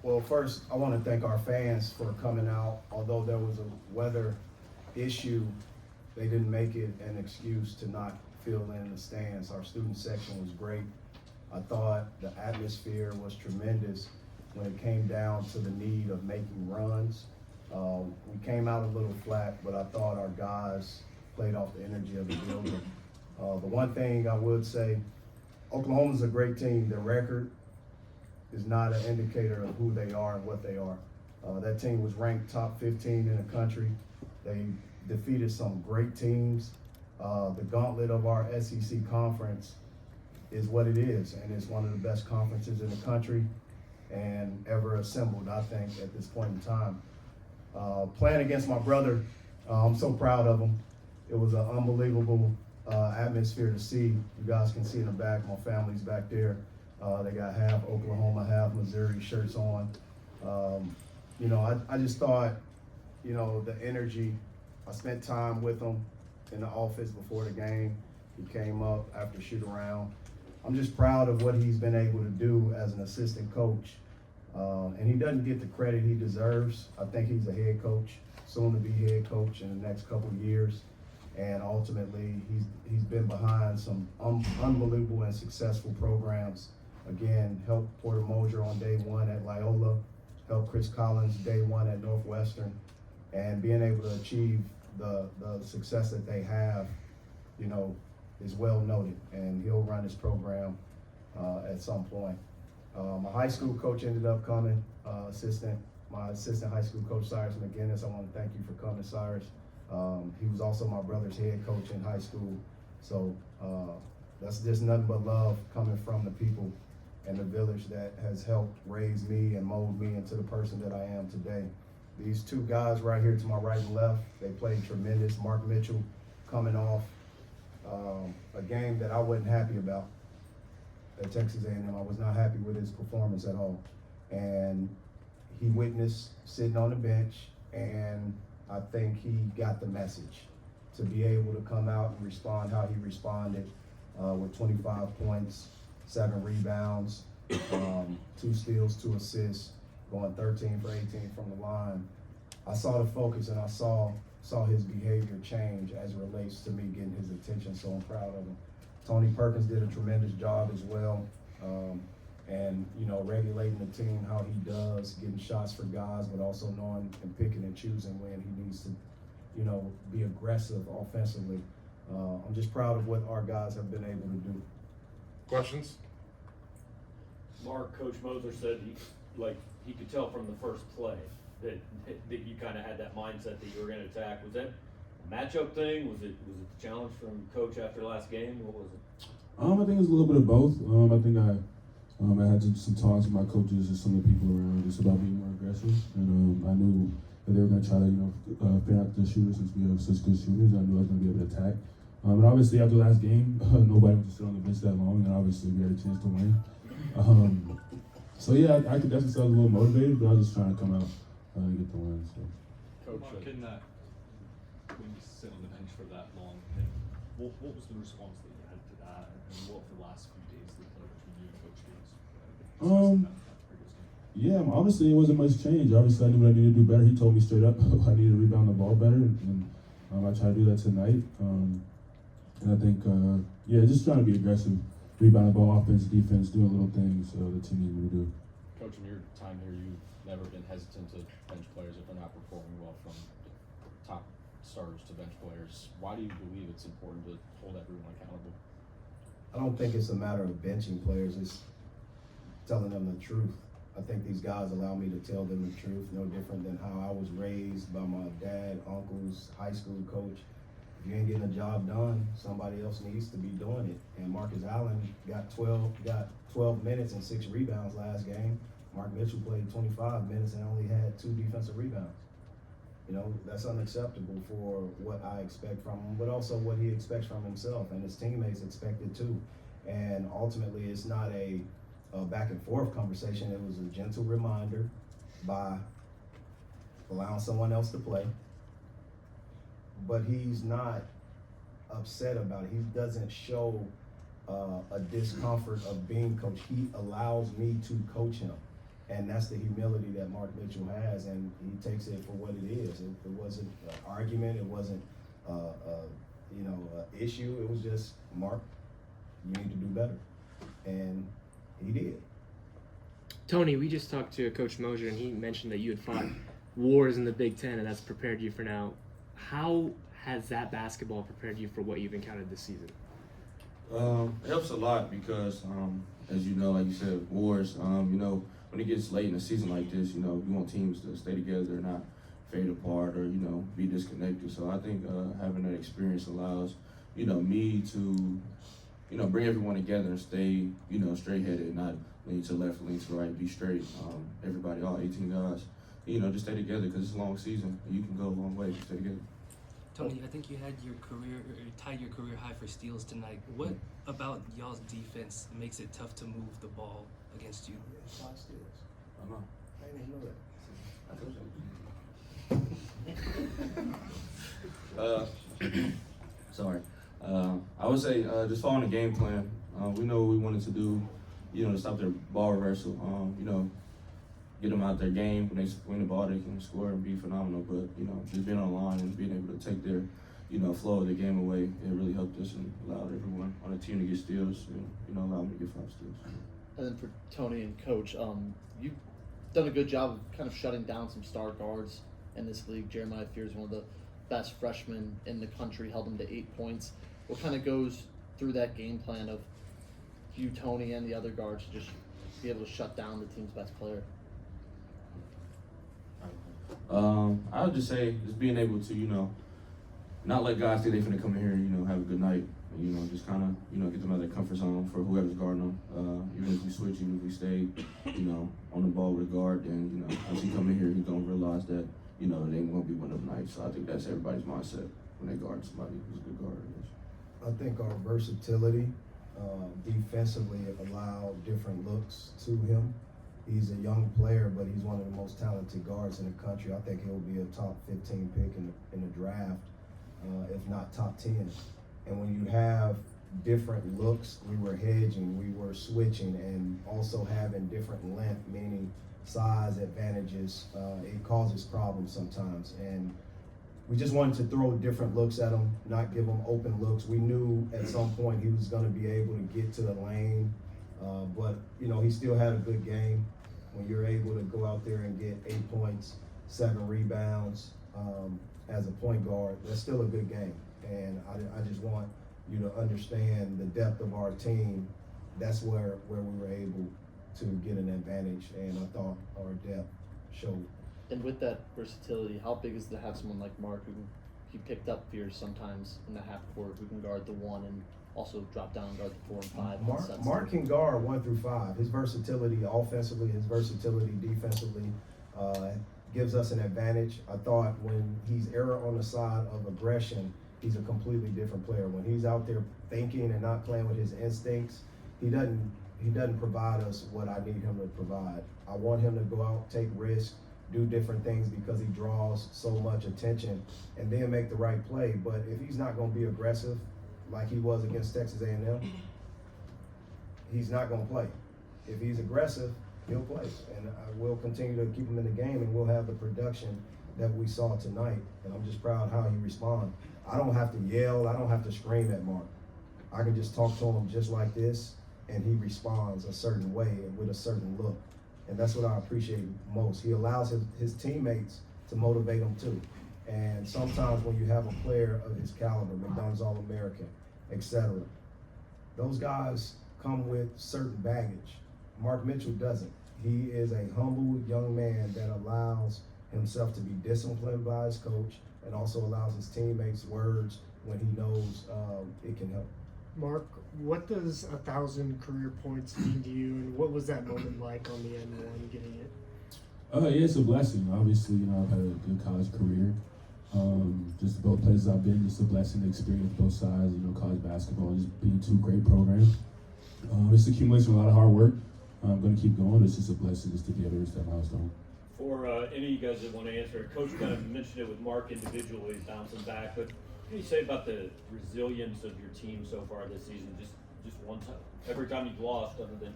Well, first, I want to thank our fans for coming out. Although there was a weather issue, they didn't make it an excuse to not fill in the stands. Our student section was great. I thought the atmosphere was tremendous when it came down to the need of making runs. We came out a little flat, but I thought our guys played off the energy of the building. The one thing I would say, Oklahoma's a great team. Their record is not an indicator of who they are and what they are. That team was ranked top 15 in the country. They defeated some great teams. The gauntlet of our SEC conference is what it is, and it's one of the best conferences in the country and ever assembled, I think, at this point in time. Playing against my brother, I'm so proud of him. It was an unbelievable atmosphere to see. You guys can see in the back, my family's back there. They got half Oklahoma, half Missouri shirts on. I just thought, the energy, I spent time with him in the office before the game. He came up after shoot around. I'm just proud of what he's been able to do as an assistant coach. And he doesn't get the credit he deserves. I think he's a head coach, soon to be head coach in the next couple of years. And ultimately, he's been behind some unbelievable and successful programs. Again, helped Porter Moser on day one at Loyola, helped Chris Collins day one at Northwestern, and being able to achieve the success that they have, is well noted, and he'll run his program at some point. My high school coach ended up coming, my assistant high school coach, Cyrus McGinnis. I want to thank you for coming, Cyrus. He was also my brother's head coach in high school. So that's just nothing but love coming from the people and the village that has helped raise me and mold me into the person that I am today. These two guys right here to my right and left, they played tremendous. Mark Mitchell coming off a game that I wasn't happy about at Texas A&M. I was not happy with his performance at all. And he witnessed sitting on the bench, and I think he got the message to be able to come out and respond how he responded with 25 points, 7 rebounds, 2 steals, 2 assists, going 13 for 18 from the line. I saw the focus, and I saw his behavior change as it relates to me getting his attention, so I'm proud of him. Tony Perkins did a tremendous job as well, and regulating the team how he does, getting shots for guys, but also knowing and picking and choosing when he needs to, be aggressive offensively. I'm just proud of what our guys have been able to do. Questions? Mark, Coach Moser said he could tell from the first play that you kind of had that mindset that you were going to attack. Was that a matchup thing? Was it the challenge from Coach after last game? What was it? I think it was a little bit of both. I think I had some talks with my coaches and some of the people around just about being more aggressive, and I knew that they were going to try to fan out the shooters since we have such good shooters. I knew I was going to be able to attack. And obviously after last game, nobody was to sit on the bench that long, and obviously we had a chance to win. So yeah, I could definitely say I was a little motivated, but I was just trying to come out and get the win. So. Coach, when you sit on the bench for that long, what was the response that you had to that, and what the last few days looked like between you and Coach Gaines? Yeah, obviously it wasn't much change. Obviously I knew what I needed to do better. He told me straight up I needed to rebound the ball better, and I tried to do that tonight. And I think, just trying to be aggressive, rebound the ball, offense, defense, doing little things the team needed me to do. Coach, in your time here, you've never been hesitant to bench players if they're not performing well, from top starters to bench players. Why do you believe it's important to hold everyone accountable? I don't think it's a matter of benching players, it's telling them the truth. I think these guys allow me to tell them the truth, no different than how I was raised by my dad, uncles, high school coach. If you ain't getting a job done, somebody else needs to be doing it. And Marcus Allen got 12 minutes and 6 rebounds last game. Mark Mitchell played 25 minutes and only had 2 defensive rebounds. That's unacceptable for what I expect from him, but also what he expects from himself, and his teammates expect it too. And ultimately, it's not a back and forth conversation. It was a gentle reminder by allowing someone else to play. But he's not upset about it. He doesn't show a discomfort of being coached. He allows me to coach him. And that's the humility that Mark Mitchell has, and he takes it for what it is. It wasn't an argument. It wasn't, issue. It was just, Mark, you need to do better. And he did. Tony, we just talked to Coach Mosier, and he mentioned that you had fought wars in the Big Ten, and that's prepared you for now. How has that basketball prepared you for what you've encountered this season? It helps a lot because, as you know, like you said, wars, when it gets late in a season like this, you want teams to stay together, not fade apart or, be disconnected. So I think having that experience allows, me to, bring everyone together and stay, straight-headed, not lean to the left, lean to the right, be straight. Everybody, all 18 guys, just stay together because it's a long season. And you can go a long way if you stay together. Tony, I think you had tied your career high for steals tonight. What about y'all's defense makes it tough to move the ball against you? 5 steals. I know. I didn't know that. Sorry. I would say just following the game plan. We know what we wanted to do, to stop their ball reversal. Get them out their game. When they win the ball, they can score and be phenomenal. But, just being on the line and being able to take their, flow of the game away, it really helped us and allowed everyone on the team to get steals and, allowed them to get 5 steals. And then for Tony and Coach, you've done a good job of kind of shutting down some star guards in this league. Jeremiah Fear is one of the best freshmen in the country, held him to 8 points. What kind of goes through that game plan of you, Tony, and the other guards to just be able to shut down the team's best player? I would just say just being able to, not let guys think they're going to come in here and, have a good night. And, just kind of, get them out of their comfort zone for whoever's guarding them. Even if we switch, even if we stay, on the ball with a guard, then, once he come in here, he's going to realize that, they ain't going to be winning tonight. So I think that's everybody's mindset when they guard somebody who's a good guard, I guess. I think our versatility defensively allowed different looks to him. He's a young player, but he's one of the most talented guards in the country. I think he'll be a top 15 pick in the draft, if not top 10. And when you have different looks, we were hedging, we were switching, and also having different length, meaning size advantages, it causes problems sometimes. And we just wanted to throw different looks at him, not give him open looks. We knew at some point he was going to be able to get to the lane, but he still had a good game. When you're able to go out there and get 8 points, 7 rebounds as a point guard, that's still a good game. And I just want you to understand the depth of our team. That's where we were able to get an advantage, and I thought our depth showed. And with that versatility, how big is it to have someone like Mark who he picked up Fears sometimes in the half court, who can guard the 1 and also drop down and guard the 4 and 5? Mark can guard 1 through 5. His versatility offensively, his versatility defensively gives us an advantage. I thought when he's on the side of aggression, he's a completely different player. When he's out there thinking and not playing with his instincts, he doesn't provide us what I need him to provide. I want him to go out, take risks, do different things because he draws so much attention, and then make the right play. But if he's not going to be aggressive like he was against Texas A&M, he's not going to play. If he's aggressive, he'll play, and we'll continue to keep him in the game, and we'll have the production that we saw tonight. And I'm just proud how he responds. I don't have to yell, I don't have to scream at Mark. I can just talk to him just like this, and he responds a certain way and with a certain look. And that's what I appreciate most. He allows his teammates to motivate him too. And sometimes when you have a player of his caliber, McDonald's All-American, etc., those guys come with certain baggage. Mark Mitchell doesn't. He is a humble young man that allows himself to be disciplined by his coach and also allows his teammates words when he knows it can help. Mark, what does 1,000 career points mean to you, and what was that moment like on the N1 getting it? Yeah, it's a blessing. Obviously, I've had a good college career. Just both places I've been, just a blessing to experience both sides, college basketball, just being 2 great programs. It's accumulation of a lot of hard work. I'm going to keep going. It's just a blessing just to be able to reach that milestone. For any of you guys that want to answer, Coach kind of mentioned it with Mark individually, he's bouncing back, but what can you say about the resilience of your team so far this season? Just one time, every time you've lost, other than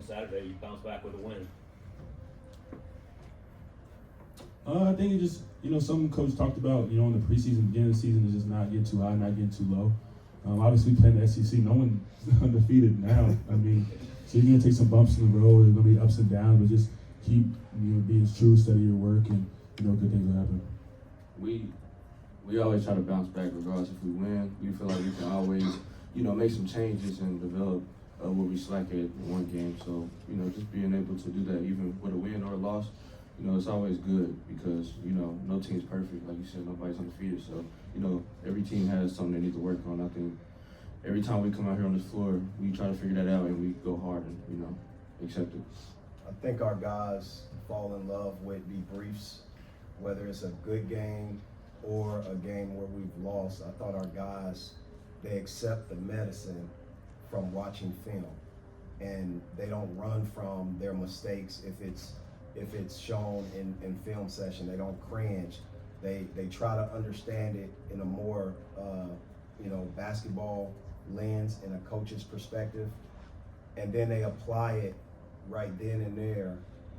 Saturday, you bounce back with a win. I think it just, some coach talked about, in the preseason, beginning of the season, is just not getting too high, not getting too low. Obviously, playing the SEC, no one's undefeated now. So you're going to take some bumps in the road. There's going to be ups and downs, but just keep, being true, study your work, and, good things will happen. We always try to bounce back regardless if we win. We feel like we can always, make some changes and develop where we slack at one game. So, just being able to do that even with a win or a loss, it's always good because, no team's perfect. Like you said, nobody's undefeated. So, every team has something they need to work on. I think every time we come out here on this floor, we try to figure that out and we go hard and, accept it. I think our guys fall in love with debriefs, whether it's a good game or a game where we've lost. I thought our guys, they accept the medicine from watching film, and they don't run from their mistakes if it's shown in film session. They don't cringe. They try to understand it in a more basketball lens, in a coach's perspective, and then they apply it right then and there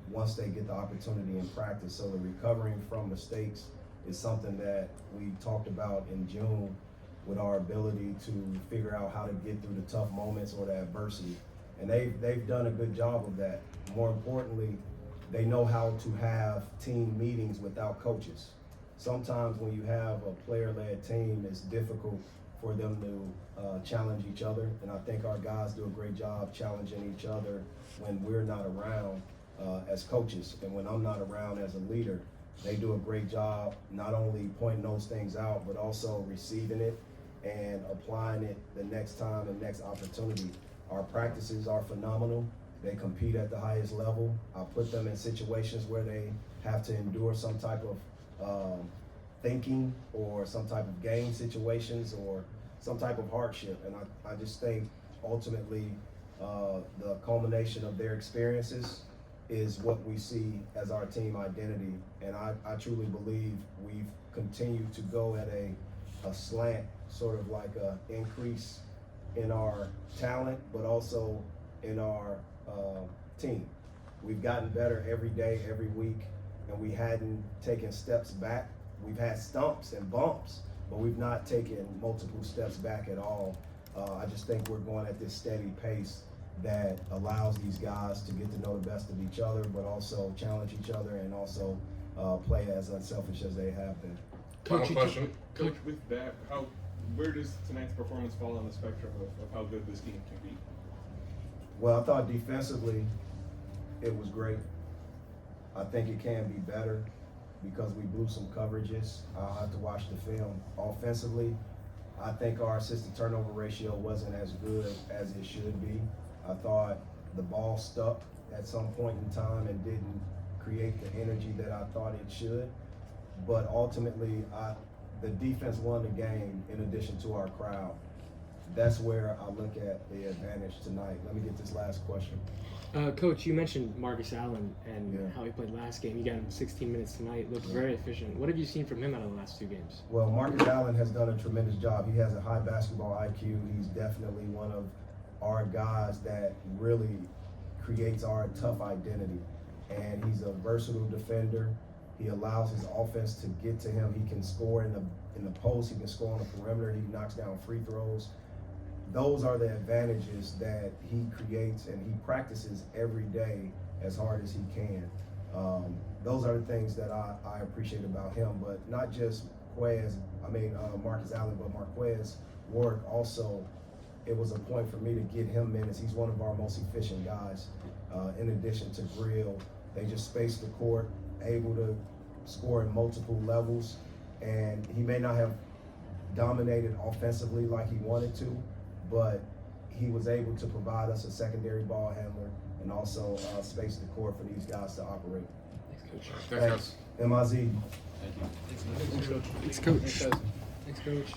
once they get the opportunity in practice. So the recovering from mistakes is something that we talked about in June with our ability to figure out how to get through the tough moments or the adversity. And they've done a good job of that. More importantly, they know how to have team meetings without coaches. Sometimes when you have a player-led team, it's difficult for them to challenge each other. And I think our guys do a great job challenging each other when we're not around as coaches. And when I'm not around as a leader, they do a great job not only pointing those things out, but also receiving it and applying it the next time and next opportunity. Our practices are phenomenal. They compete at the highest level. I put them in situations where they have to endure some type of thinking or some type of game situations or some type of hardship. And I just think ultimately the culmination of their experiences is what we see as our team identity. And I truly believe we've continued to go at a slant, sort of like a increase in our talent, but also in our team. We've gotten better every day, every week, and we hadn't taken steps back. We've had stumps and bumps, but we've not taken multiple steps back at all. I just think we're going at this steady pace that allows these guys to get to know the best of each other, but also challenge each other and also play as unselfish as they have been. Final question. Coach, with that, where does tonight's performance fall on the spectrum of how good this team can be? Well, I thought defensively it was great. I think it can be better because we blew some coverages. I'll have to watch the film. Offensively, I think our assist to turnover ratio wasn't as good as it should be. I thought the ball stuck at some point in time and didn't create the energy that I thought it should. But ultimately, the defense won the game in addition to our crowd. That's where I look at the advantage tonight. Let me get this last question. Coach, you mentioned Marcus Allen and Yeah. how he played last game. You got him 16 minutes tonight. Looked very efficient. What have you seen from him out of the last two games? Well, Marcus Allen has done a tremendous job. He has a high basketball IQ. He's definitely one of our guys that really creates our tough identity. And he's a versatile defender. He allows his offense to get to him. He can score in the post. He can score on the perimeter. He knocks down free throws. Those are the advantages that he creates, and he practices every day as hard as he can. Those are the things that I appreciate about him, but not just Marcus Allen, but Marquez Ward also. It was a point for me to get him minutes. He's one of our most efficient guys. In addition to Grill, they just space the court, able to score in multiple levels, and he may not have dominated offensively like he wanted to, but he was able to provide us a secondary ball handler and also space the court for these guys to operate. Thanks, Coach. Thanks. MIZ. Thank you. Thanks, Coach. Thanks, Coach.